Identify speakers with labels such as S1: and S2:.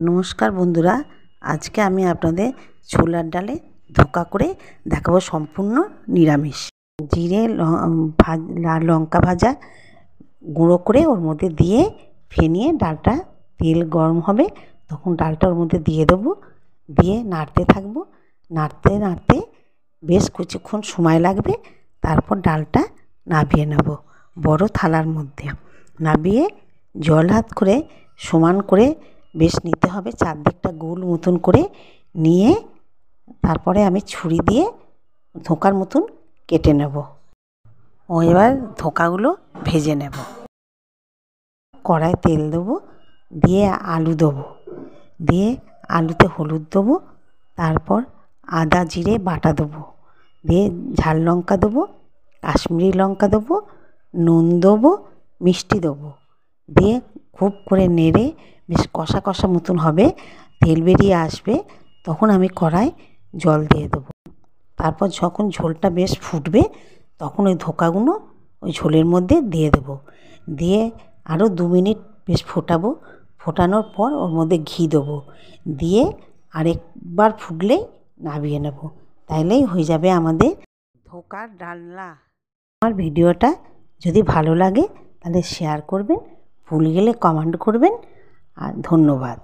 S1: নমস্কার বন্ধুরা, আজকে আমি আপনাদের ছোলার ডালে ধোঁকা করে দেখাবো সম্পূর্ণ নিরামিষ। জিরে লাল লঙ্কা ভাজা গুঁড়ো করে ওর মধ্যে দিয়ে ফেনিয়ে ডালটা, তেল গরম হবে তখন ডালটা ওর মধ্যে দিয়ে দেবো, দিয়ে নাড়তে থাকবো। নাড়তে নাড়তে বেশ কিছুক্ষণ সময় লাগবে। তারপর ডালটা নামিয়ে নেব বড় থালার মধ্যে। নামিয়ে জল হাত করে সমান করে বেশ নিতে হবে, চারদিকটা গোল মতন করে নিয়ে তারপরে আমি ছুরি দিয়ে ধোঁকার মতন কেটে নেব। এবার ধোঁকাগুলো ভেজে নেব। কড়ায় তেল দেবো, দিয়ে আলু দেবো, দিয়ে আলুতে হলুদ দেবো, তারপর আদা জিরে বাটা দেবো, দিয়ে ঝাল লঙ্কা দেবো, কাশ্মীরি লঙ্কা দেবো, নুন দেবো, মিষ্টি দেবো, দিয়ে খুব করে নেড়ে বেশ কষা কষা মতন হবে, তেল বেরিয়ে আসবে, তখন আমি কড়ায় জল দিয়ে দেবো। তারপর যখন ঝোলটা বেশ ফুটবে তখন ওই ধোঁকাগুলো ওই ঝোলের মধ্যে দিয়ে দেবো, দিয়ে আরও 2 মিনিট বেশ ফোটাবো। ফোটানোর পর ওর মধ্যে ঘি দেবো, দিয়ে আরেকবার ফুটলেই নামিয়ে নেব। তাইলেই হয়ে যাবে আমাদের ধোঁকার ডালনা। আমার ভিডিওটা যদি ভালো লাগে তাহলে শেয়ার করবেন, ভুল গেলে কমেন্ট করবেন, আর ধন্যবাদ।